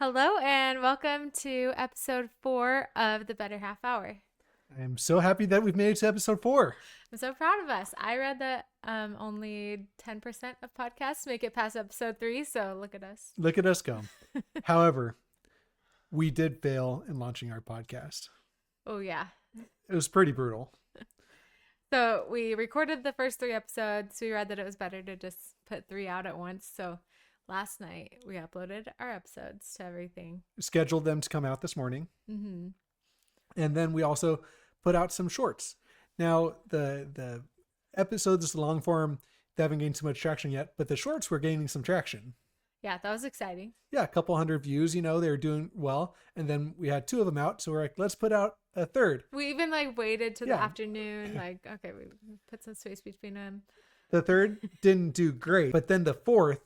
Hello and welcome to episode 4 of The Better Half Hour. I am so happy that we've made it to episode 4. I'm so proud of us. I read that only 10% of podcasts make it past episode 3, so look at us. Look at us go. However, we did fail in launching our podcast. Oh, yeah. It was pretty brutal. So we recorded the first 3 episodes. We read that it was better to just put 3 out at once. So last night we uploaded our episodes to everything. Scheduled them to come out this morning. Mm-hmm. And then we also put out some shorts. Now, the episodes, the long form, they haven't gained too much traction yet, but the shorts were gaining some traction. Yeah, that was exciting. Yeah, a couple hundred views, they were doing well. And then we had 2 of them out. So we're like, let's put out a third. We even waited to the afternoon. Okay, we put some space between them. The third didn't do great, but then the fourth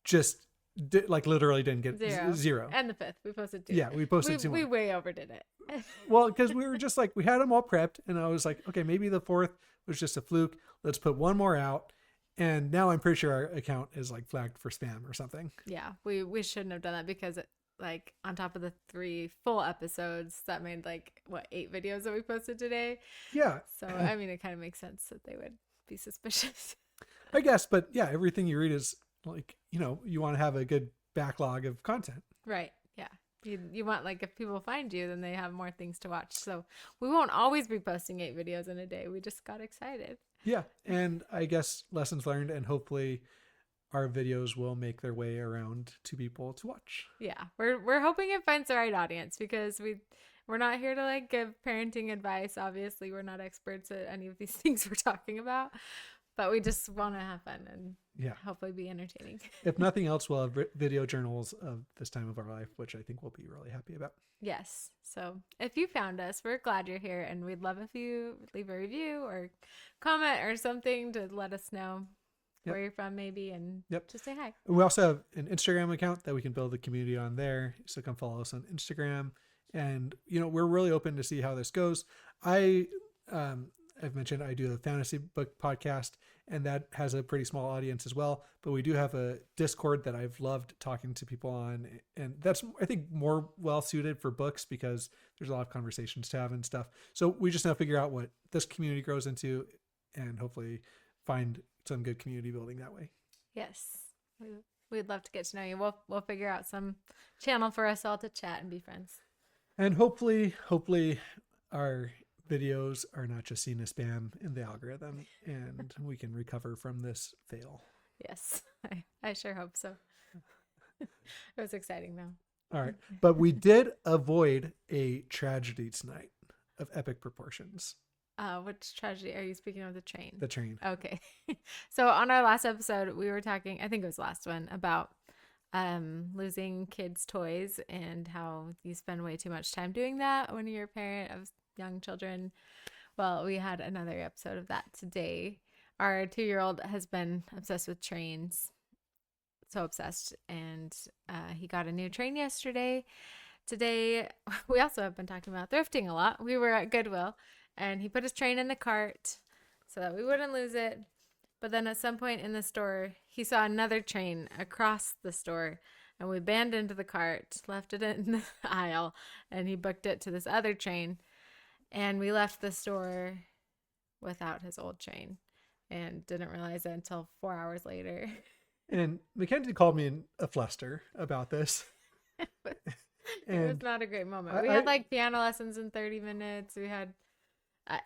just literally didn't get zero. And the 5th, we posted 2. Yeah, we posted 2 more. We way overdid it. Well, because we were just like, we had them all prepped, and I was like, okay, maybe the 4th was just a fluke. Let's put 1 more out. And now I'm pretty sure our account is flagged for spam or something. Yeah, we shouldn't have done that because on top of the 3 full episodes, that made 8 videos that we posted today. Yeah. So I mean, it kind of makes sense that they would be suspicious. I guess, but yeah, everything you read is you want to have a good backlog of content. Right. Yeah. You want if people find you, then they have more things to watch. So we won't always be posting 8 videos in a day. We just got excited. Yeah, and I guess lessons learned, and hopefully our videos will make their way around to people to watch. Yeah, we're hoping it finds the right audience because we're not here to give parenting advice. Obviously, we're not experts at any of these things we're talking about, but we just want to have fun and hopefully be entertaining. If nothing else, we'll have video journals of this time of our life, which I think we'll be really happy about. Yes. So if you found us, we're glad you're here, and we'd love if you leave a review or comment or something to let us know where you're from maybe, and just say hi. We also have an Instagram account that we can build a community on there. So come follow us on Instagram. And, we're really open to see how this goes. I've mentioned I do a fantasy book podcast, and that has a pretty small audience as well. But we do have a Discord that I've loved talking to people on. And that's, I think, more well suited for books because there's a lot of conversations to have and stuff. So we just now figure out what this community grows into and hopefully find some good community building that way. Yes. We'd love to get to know you. We'll figure out some channel for us all to chat and be friends. And hopefully our videos are not just seen as spam in the algorithm, and we can recover from this fail. Yes, I sure hope so. It was exciting though. All right. But we did avoid a tragedy tonight of epic proportions. Which tragedy are you speaking of? The train? The train. Okay. So on our last episode, we were talking, I think it was the last one, about losing kids' toys and how you spend way too much time doing that when you're a parent of young children. Well, we had another episode of that today. Our 2-year-old has been obsessed with trains, so obsessed, and he got a new train yesterday. Today, we also have been talking about thrifting a lot. We were at Goodwill, and he put his train in the cart so that we wouldn't lose it. But then at some point in the store, he saw another train across the store, and we abandoned the cart, left it in the aisle, and he booked it to this other train. And we left the store without his old train and didn't realize it until 4 hours later. And Mackenzie called me in a fluster about this. It was not a great moment. We had piano lessons in 30 minutes. We had,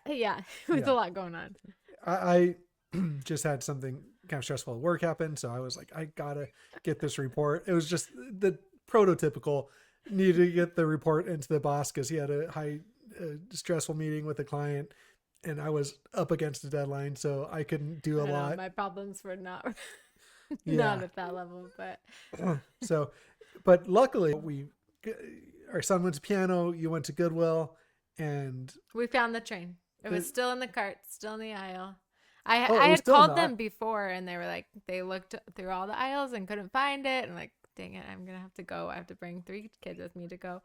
it was a lot going on. I just had something kind of stressful at work happen. So I was like, I gotta get this report. It was just the prototypical needed to get the report into the boss because he had a stressful meeting with a client, and I was up against the deadline, so I couldn't do a lot. My problems were not not at that level, but but luckily our son went to piano, you went to Goodwill, and we found the train. It was still in the cart, still in the aisle. I had called them before, and they were they looked through all the aisles and couldn't find it, and dang it, I'm gonna have to go. I have to bring 3 kids with me to go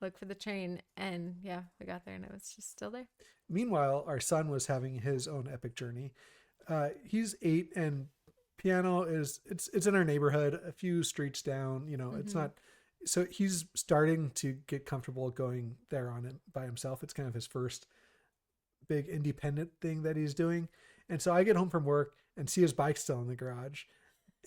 look for the train. And we got there and it was just still there. Meanwhile, our son was having his own epic journey. He's 8, and piano it's in our neighborhood, a few streets down. It's not so he's starting to get comfortable going there on it by himself. It's kind of his first big independent thing that he's doing. And so I get home from work and see his bike still in the garage.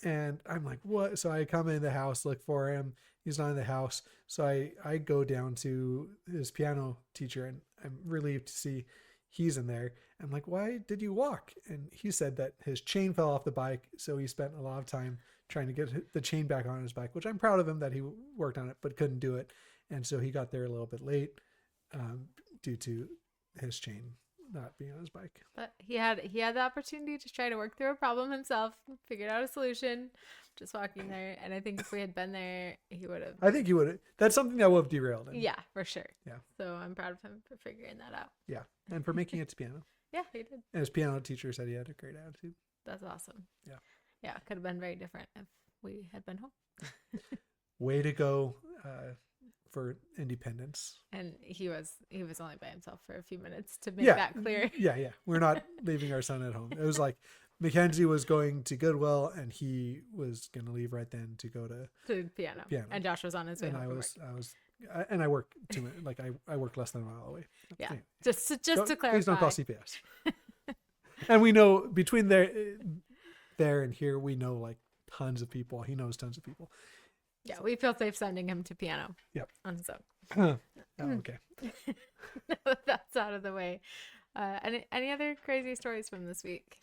And I'm like, what? So I come in the house, look for him. He's not in the house. So I go down to his piano teacher and I'm relieved to see he's in there. I'm like, why did you walk? And he said that his chain fell off the bike. So he spent a lot of time trying to get the chain back on his bike, which I'm proud of him that he worked on it, but couldn't do it. And so he got there a little bit late due to his chain not being on his bike. But he had the opportunity to try to work through a problem himself, figured out a solution, just walking there. And I think if we had been there, he would have. I think he would have. That's something that would have derailed him. Yeah, for sure. Yeah. So I'm proud of him for figuring that out. Yeah. And for making it to piano. Yeah, he did. And his piano teacher said he had a great attitude. That's awesome. Yeah. Yeah, it could have been very different if we had been home. Way to go for independence. And he was only by himself for a few minutes to make that clear. Yeah. We're not leaving our son at home. It was like Mackenzie was going to Goodwill and he was going to leave right then to go to piano. And Josh was on his way home from work. And I work I work less than a mile away. Yeah. Anyway, just to clarify. Please don't call CPS. And we know between there and here, we know like tons of people. He knows tons of people. Yeah, we feel safe sending him to piano. Yep. On his own. Oh, okay. That's out of the way. Any other crazy stories from this week?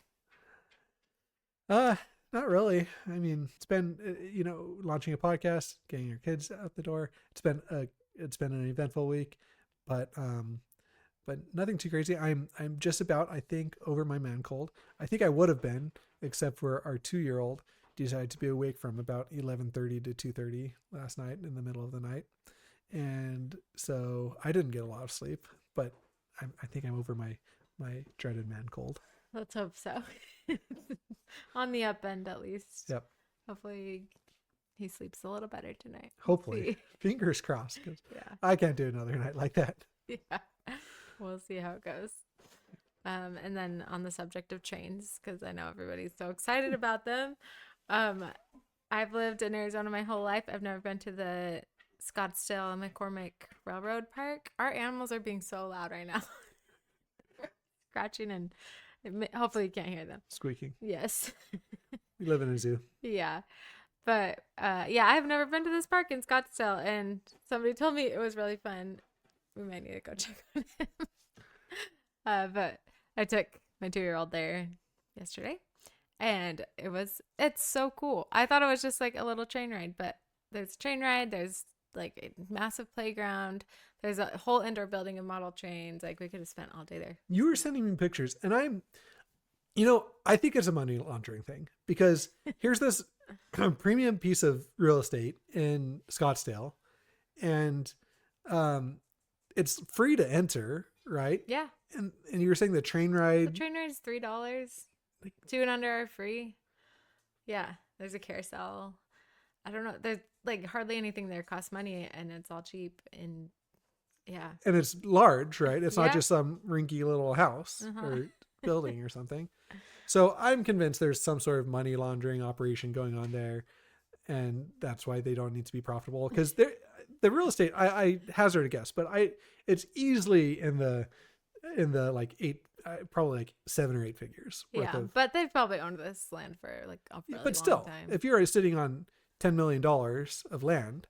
Not really. I mean, it's been launching a podcast, getting your kids out the door. It's been an eventful week, but nothing too crazy. I'm just about, I think, over my man cold. I think I would have been, except for our 2-year-old decided to be awake from about 11:30 to 2:30 last night in the middle of the night. And so I didn't get a lot of sleep, but I think I'm over my dreaded man cold. Let's hope so. On the up end, at least. Yep. Hopefully he sleeps a little better tonight. Hopefully. Fingers crossed. Cause I can't do another night like that. Yeah. We'll see how it goes. And then on the subject of trains, because I know everybody's so excited about them. I've lived in Arizona my whole life. I've never been to the Scottsdale McCormick Railroad Park. Our animals are being so loud right now. Scratching and hopefully you can't hear them. Squeaking. Yes. We live in a zoo. Yeah. But I've never been to this park in Scottsdale and somebody told me it was really fun. We might need to go check on him. But I took my 2-year-old there yesterday and it's so cool. I thought it was just like a little train ride, but there's a train ride. There's like a massive playground. There's a whole indoor building of model trains. Like we could have spent all day there. You were sending me pictures and I think it's a money laundering thing because here's this premium piece of real estate in Scottsdale and it's free to enter, right? Yeah. And you were saying the train ride. The train ride is $3. 2 and under are free. Yeah. There's a carousel. I don't know. There's like hardly anything there costs money and it's all cheap and yeah. And it's large, right? It's not just some rinky little house or building or something. So I'm convinced there's some sort of money laundering operation going on there. And that's why they don't need to be profitable. Because the real estate, I hazard a guess, but it's easily in the like 8, probably like 7 or 8 figures. Yeah, but they've probably owned this land for like a really but still, long time. If you're sitting on $10 million of land,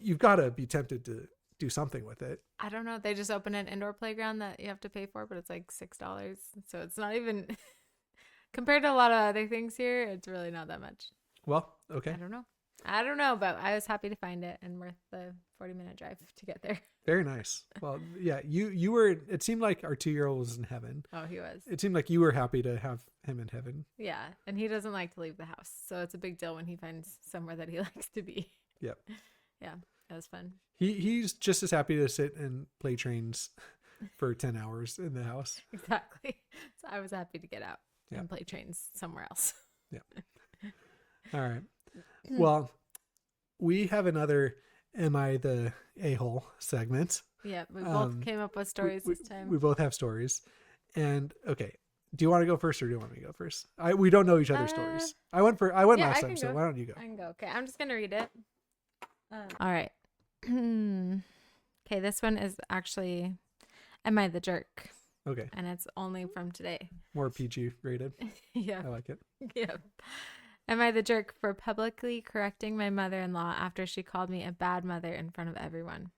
you've got to be tempted to do something with it. I don't know. They just opened an indoor playground that you have to pay for, but it's like $6. So it's not even compared to a lot of other things here. It's really not that much. Well, okay. I don't know, but I was happy to find it and worth the 40-minute drive to get there. Very nice. Well, yeah, you were, it seemed like our 2-year-old was in heaven. Oh, he was. It seemed like you were happy to have him in heaven. Yeah. And he doesn't like to leave the house. So it's a big deal when he finds somewhere that he likes to be. Yep. Yeah. That was fun. He's just as happy to sit and play trains for 10 hours in the house. Exactly. So I was happy to get out and play trains somewhere else. Yeah. All right. Well, we have another Am I the A-hole segment. Yeah, we both came up with stories this time. We both have stories. And okay, do you want to go first or do you want me to go first? We don't know each other's stories. I went last time, so why don't you go? I can go. Okay, I'm just going to read it. All right. Okay, this one is actually Am I the Jerk? Okay. And it's only from today. More PG rated. Yeah. I like it. Yeah. Am I the jerk for publicly correcting my mother-in-law after she called me a bad mother in front of everyone?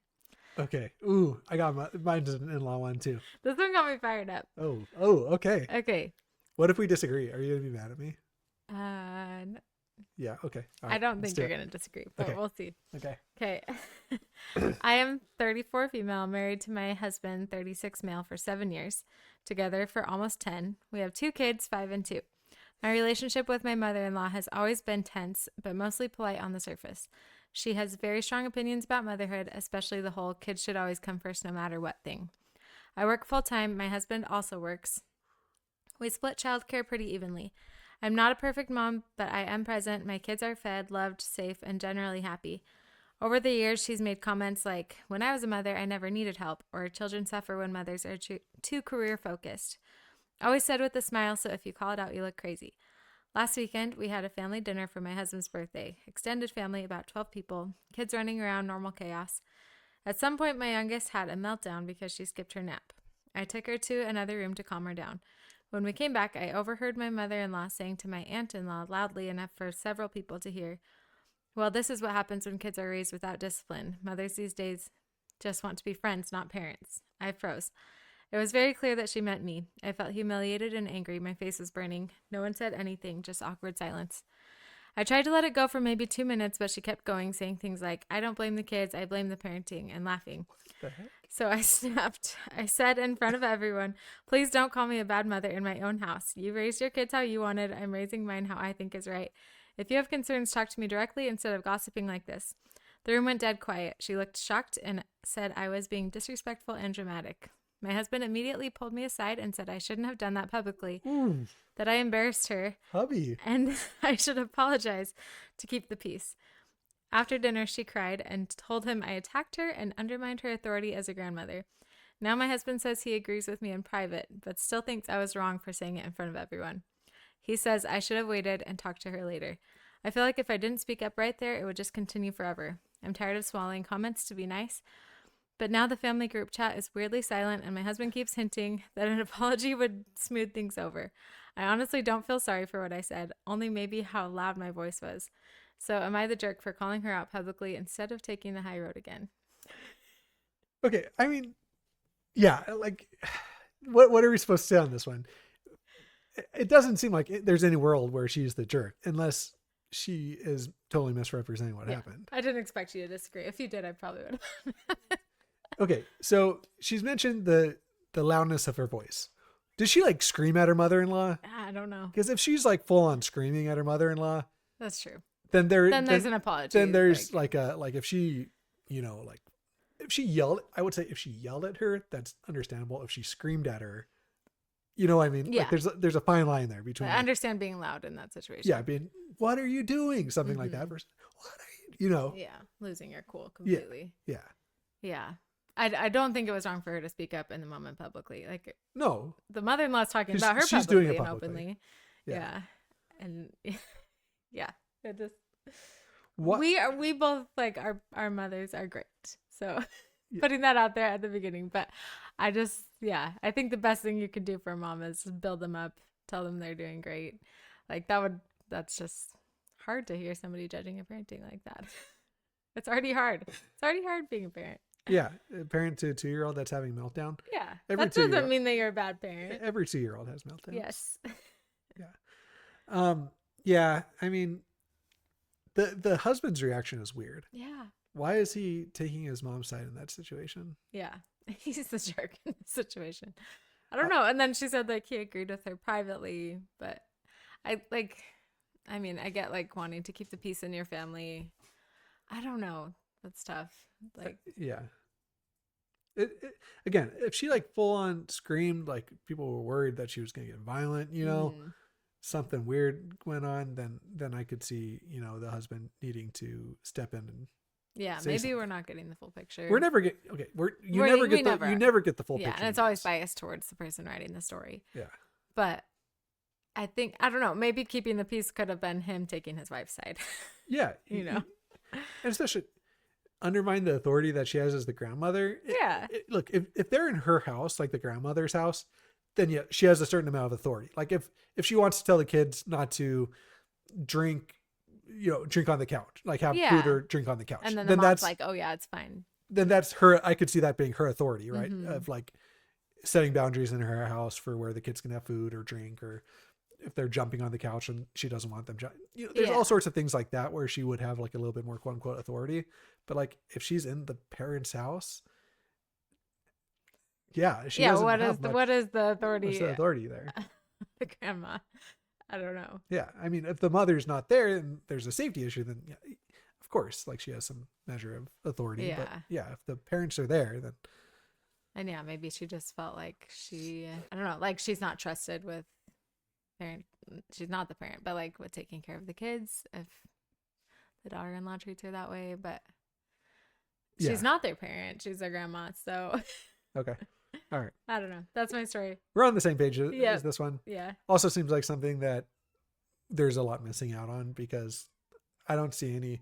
Okay. Ooh, I got mine's an in-law one too. This one got me fired up. Oh, okay. Okay. What if we disagree? Are you gonna be mad at me? Uh, Yeah. Okay. All I right. don't Let's think do you're it. going to disagree, but Okay. we'll see. Okay. Okay. I am 34 female, married to my husband, 36 male, for 7 years, together for almost 10. We have 2 kids, 5 and 2. My relationship with my mother-in-law has always been tense, but mostly polite on the surface. She has very strong opinions about motherhood, especially the whole kids should always come first no matter what thing. I work full-time. My husband also works. We split childcare pretty evenly. I'm not a perfect mom, but I am present. My kids are fed, loved, safe, and generally happy. Over the years, she's made comments like, when I was a mother, I never needed help, or children suffer when mothers are too career focused. Always said with a smile, so if you call it out, you look crazy. Last weekend, we had a family dinner for my husband's birthday. Extended family, about 12 people, kids running around, normal chaos. At some point, my youngest had a meltdown because she skipped her nap. I took her to another room to calm her down. When we came back, I overheard my mother-in-law saying to my aunt-in-law loudly enough for several people to hear, well, this is what happens when kids are raised without discipline. Mothers these days just want to be friends, not parents. I froze. It was very clear that she meant me. I felt humiliated and angry. My face was burning. No one said anything, just awkward silence. I tried to let it go for maybe 2 minutes, but she kept going, saying things like, I don't blame the kids, I blame the parenting, and laughing. The heck? So I snapped. I said in front of everyone, please don't call me a bad mother in my own house. You raised your kids how you wanted. I'm raising mine how I think is right. If you have concerns, talk to me directly instead of gossiping like this. The room went dead quiet. She looked shocked and said I was being disrespectful and dramatic. My husband immediately pulled me aside and said I shouldn't have done that publicly, that I embarrassed her, Hubby. and I should apologize to keep the peace. After dinner, she cried and told him I attacked her and undermined her authority as a grandmother. Now my husband says he agrees with me in private, but still thinks I was wrong for saying it in front of everyone. He says I should have waited and talked to her later. I feel like if I didn't speak up right there, it would just continue forever. I'm tired of swallowing comments to be nice. But now the family group chat is weirdly silent, and my husband keeps hinting that an apology would smooth things over. I honestly don't feel sorry for what I said, only maybe how loud my voice was. So am I the jerk for calling her out publicly instead of taking the high road again? Okay. I mean, yeah. Like, what are we supposed to say on this one? It doesn't seem like there's any world where she's the jerk, unless she is totally misrepresenting what happened. I didn't expect you to disagree. If you did, I probably would have. Okay, so she's mentioned the loudness of her voice. Does she like scream at her mother-in-law? I don't know. Because if she's like full on screaming at her mother-in-law, That's true. then there's an apology. Then there's like if she, like if she yelled, I would say if she yelled at her, that's understandable. If she screamed at her, you know what I mean? Yeah. Like there's a fine line there between. I understand being loud in that situation. Yeah, being, what are you doing? Something like that. Versus, what are you, Yeah, losing your cool completely. Yeah. Yeah. I don't think it was wrong for her to speak up in the moment publicly. Like, no, the mother-in-law's talking about her she's publicly doing it and publicly. openly. Yeah. And yeah, it just what we both like our mothers are great. So putting that out there at the beginning, but I I think the best thing you can do for a mom is build them up, tell them they're doing great. Like that's just hard to hear somebody judging your parenting like that. It's already hard. It's already hard being a parent. Yeah, a parent to a 2-year-old that's having a meltdown. Yeah, Every that doesn't mean that you're a bad parent. Every 2-year-old has meltdowns. Yes. Yeah. Yeah. I mean, the husband's reaction is weird. Yeah. Why is he taking his mom's side in that situation? Yeah, he's the jerk in the situation. I don't know. And then she said like he agreed with her privately, but I get like wanting to keep the peace in your family. I don't know. That's tough. Like, yeah. Again, if she like full on screamed, like people were worried that she was going to get violent, something weird went on, then I could see, the husband needing to step in and yeah, maybe something. We're not getting the full picture. We're never get okay. You never get the full picture. Yeah, and it's always biased towards the person writing the story. Yeah. But I don't know, maybe keeping the peace could have been him taking his wife's side. Yeah. And especially undermine the authority that she has as the grandmother. Yeah. Look, if they're in her house, like the grandmother's house, then yeah, she has a certain amount of authority. Like if she wants to tell the kids not to drink, drink on the couch, like have food Yeah. or drink on the couch, And then the then mom's like, oh yeah, it's fine. then that's her. I could see that being her authority, right? Mm-hmm. Of like setting boundaries in her house for where the kids can have food or drink, or if they're jumping on the couch and she doesn't want them, there's all sorts of things like that where she would have like a little bit more quote unquote authority. But like if she's in the parents' house, yeah, she doesn't have much. What is the authority? What's the authority there? The grandma. I don't know. Yeah, I mean, if the mother's not there and there's a safety issue, then yeah, of course, like she has some measure of authority. Yeah. But yeah, if the parents are there, then. And yeah, maybe she just felt like I don't know, like she's not trusted with parent. She's not the parent, but like with taking care of the kids if the daughter-in-law treats her that way. But she's not their parent. She's their grandma. So. Okay. All right. I don't know. That's my story. We're on the same page as this one. Yeah. Also seems like something that there's a lot missing out on because I don't see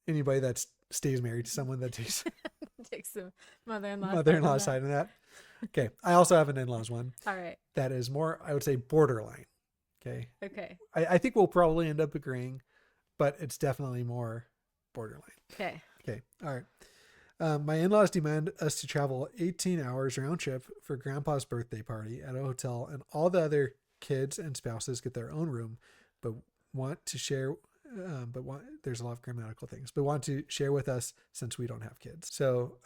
anybody that stays married to someone that takes the mother-in-law side of that. Okay. I also have an in-laws one. All right. That is more, I would say, borderline. Okay. Okay. I think we'll probably end up agreeing, but it's definitely more borderline. Okay. Okay. All right. My in-laws demand us to travel 18 hours round trip for grandpa's birthday party at a hotel, and all the other kids and spouses get their own room, but want to share, there's a lot of grammatical things, but want to share with us since we don't have kids. So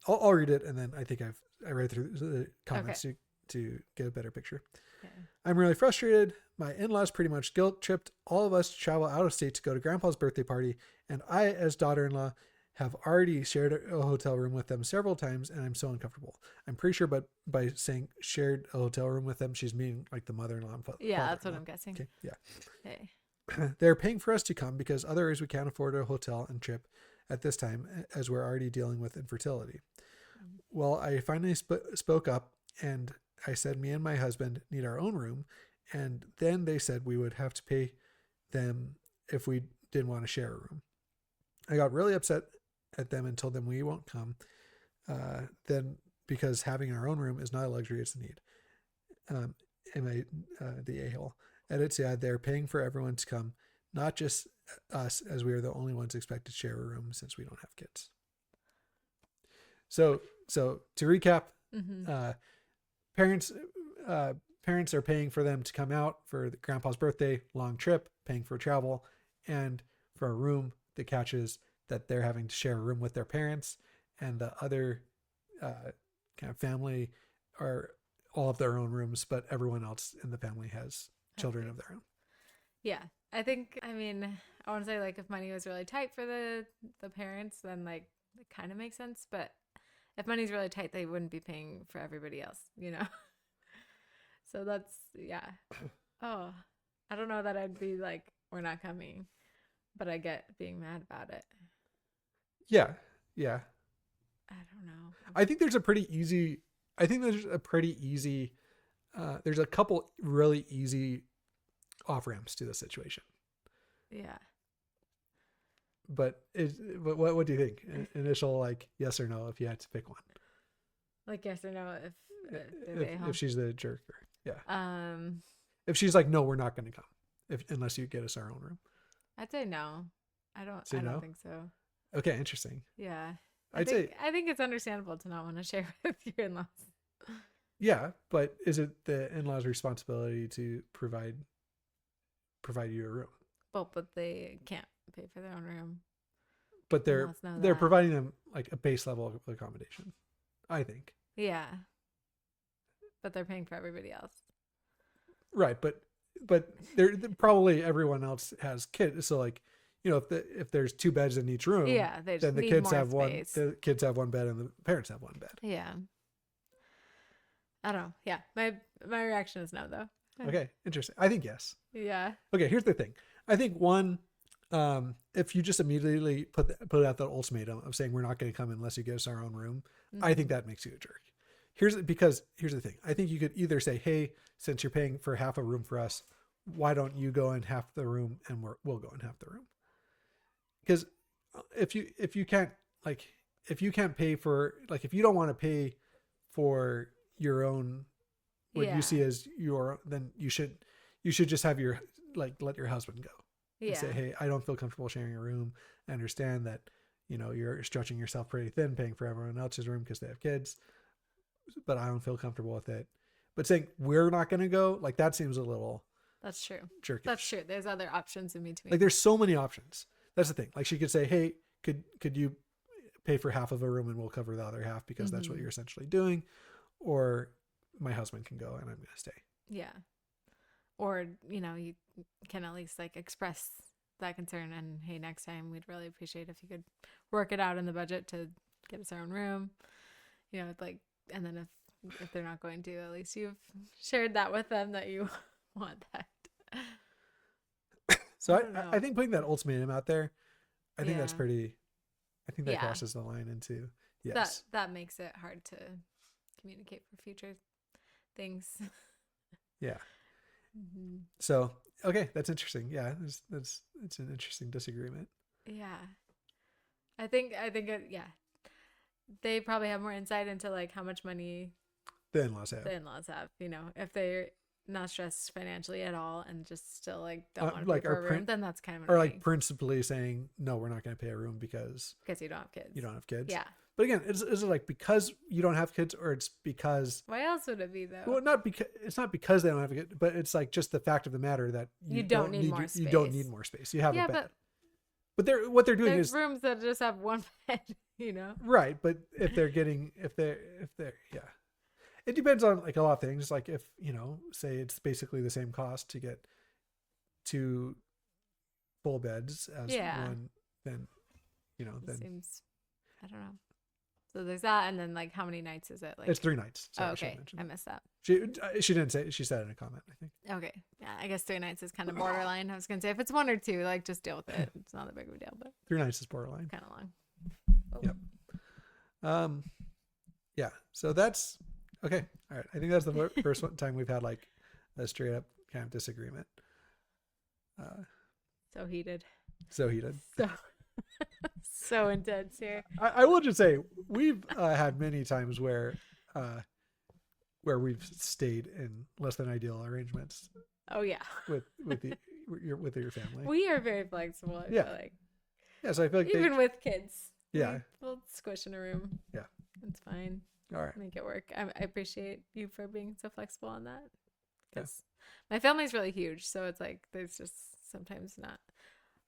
I'll read it, and then I think I read through the comments to get a better picture. Okay. I'm really frustrated. My in-laws pretty much guilt tripped all of us to travel out of state to go to grandpa's birthday party, and I, as daughter-in-law, have already shared a hotel room with them several times, and I'm so uncomfortable. I'm pretty sure, but by saying shared a hotel room with them, she's meaning like the mother-in-law and yeah, that's what I'm guessing. Okay, yeah. Okay. They're paying for us to come because otherwise we can't afford a hotel and trip at this time, as we're already dealing with infertility. Well, I finally spoke up, and I said me and my husband need our own room, and then they said we would have to pay them if we didn't want to share a room. I got really upset at them and told them we won't come then because having our own room is not a luxury, it's a need. Am I the a-hole? Edits, yeah, they're paying for everyone to come, not just us, as we are the only ones expected to share a room since we don't have kids. So to recap, parents are paying for them to come out for the grandpa's birthday, long trip, paying for travel, and for a room that catches that they're having to share a room with their parents, and the other kind of family are all of their own rooms, but everyone else in the family has children of their own. Yeah. I want to say like if money was really tight for the parents, then like it kind of makes sense. But if money's really tight, they wouldn't be paying for everybody else, So that's, yeah. Oh, I don't know that I'd be like, we're not coming, but I get being mad about it. Yeah. I don't know. I think there's a pretty easy, there's a couple really easy off ramps to the situation. Yeah. But what do you think? Initial, like, yes or no, if you had to pick one. Like yes or no, if she's the jerk, if she's like, no, we're not going to come unless you get us our own room. I'd say no. I don't think so. Okay, interesting. Yeah. I think it's understandable to not want to share with your in-laws. Yeah, but is it the in-laws' responsibility to provide you a room? Well, but they can't pay for their own room. But they're providing them like a base level of accommodation, I think. Yeah. But they're paying for everybody else. Right, but they're probably everyone else has kids, so like, if there's 2 beds in each room, then the kids have space. The kids have one bed and the parents have one bed. Yeah. I don't know. Yeah. My reaction is no, though. Okay. Interesting. I think yes. Yeah. Okay. Here's the thing. I think one, if you just immediately put out that ultimatum of saying we're not going to come unless you give us our own room, I think that makes you a jerk. Here's the thing. I think you could either say, hey, since you're paying for half a room for us, why don't you go in half the room and we'll go in half the room? Because if you can't like if you can't pay for, like if you don't want to pay for your own, what you Yeah. see as your, then you should just have your, like, let your husband go and say, Yeah. hey, I don't feel comfortable sharing a room. I understand that, you know, you're stretching yourself pretty thin paying for everyone else's room because they have kids, but I don't feel comfortable with it. But saying we're not going to go, like that seems a little That's true. jerkish. That's true. There's other options in between. Like there's so many options. That's the thing. Like she could say, hey, could you pay for half of a room and we'll cover the other half because that's what you're essentially doing. Or my husband can go and I'm going to stay. Yeah. Or, you know, you can at least like express that concern and, hey, next time we'd really appreciate if you could work it out in the budget to get us our own room. You know, like, and then if they're not going to, at least you've shared that with them that you want that. So I think putting that ultimatum out there, I think that's Yeah. pretty, I think that Yeah. crosses the line into, yes. That makes it hard to communicate for future things. Yeah. So, okay, that's interesting. Yeah, it's an interesting disagreement. Yeah. I think yeah. They probably have more insight into like how much money The in-laws have. the in-laws have, you know, if they're not stressed financially at all and just still like don't want to like pay for a room, our then that's kind of or annoying like principally saying, no, we're not going to pay a room because you don't have kids. you don't have kids. Yeah. But again, is it like because you don't have kids, or it's because, Why else would it be though? well, not because it's not because they don't have a kid, but it's like just the fact of the matter that You don't need more you don't space. need more space. You have Yeah, a bed. but What they're doing there's is rooms that just have one bed, you know. right. But if they're yeah, it depends on like a lot of things. Like if, you know, say it's basically the same cost to get 2 full beds as Yeah. one, then, you know, then Seems, I don't know. So there's that, and then like how many nights is it? Like it's 3 nights. Oh, Sorry, I should okay, mention I that. missed that. She didn't say. She said in a comment, I think. Okay, yeah, I guess 3 nights is kind of borderline. I was gonna say if it's 1 or 2, like just deal with it. It's not that big of a deal, but 3 nights is borderline. kind of long. Yep. Yeah. So that's okay. All right. I think that's the first time we've had like a straight up kind of disagreement. So heated. So heated. So intense here. I will just say we've had many times where we've stayed in less than ideal arrangements Oh yeah. with your family. We are very flexible. I Yeah. feel like Yeah. So I feel like even with kids. Yeah. We'll squish in a room. Yeah. It's fine. all right. Make it work. I appreciate you for being so flexible on that. Because my family's really huge, so it's like there's just sometimes not.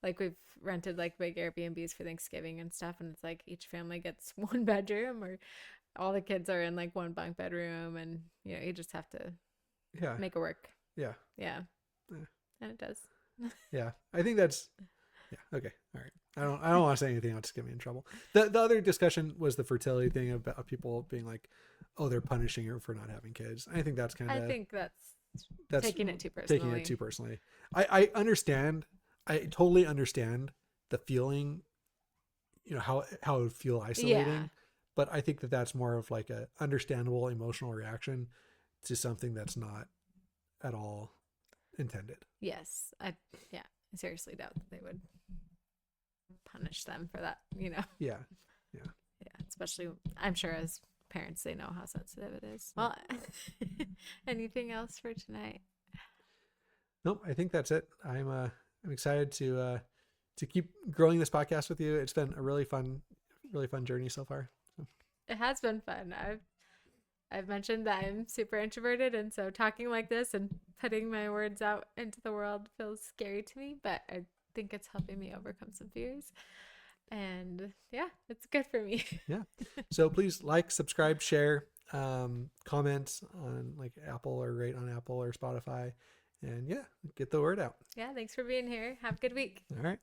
Like we've rented like big Airbnbs for Thanksgiving and stuff, and it's like each family gets 1 bedroom, or all the kids are in like 1 bunk bedroom, and you know you just have to make it work. Yeah. Yeah. And it does. Yeah. I think that's okay. All right. I don't want to say anything else to get me in trouble. The other discussion was the fertility thing about people being like, oh, they're punishing her for not having kids. I think that's kind of. I think that's taking it too personally. I understand. I totally understand the feeling, you know, how it would feel isolating, Yeah. but I think that that's more of like a understandable emotional reaction to something that's not at all intended. Yes. I seriously doubt that they would punish them for that, you know. Yeah. Yeah, especially I'm sure as parents they know how sensitive it is. Well, anything else for tonight? Nope, I think that's it. I'm excited to keep growing this podcast with you. It's been a really fun journey so far. So. It has been fun. I've mentioned that I'm super introverted, and so talking like this and putting my words out into the world feels scary to me, but I think it's helping me overcome some fears. And yeah, it's good for me. Yeah. So please like, subscribe, share, comment on like Apple, or rate on Apple or Spotify. And yeah, get the word out. Yeah, thanks for being here. Have a good week. All right.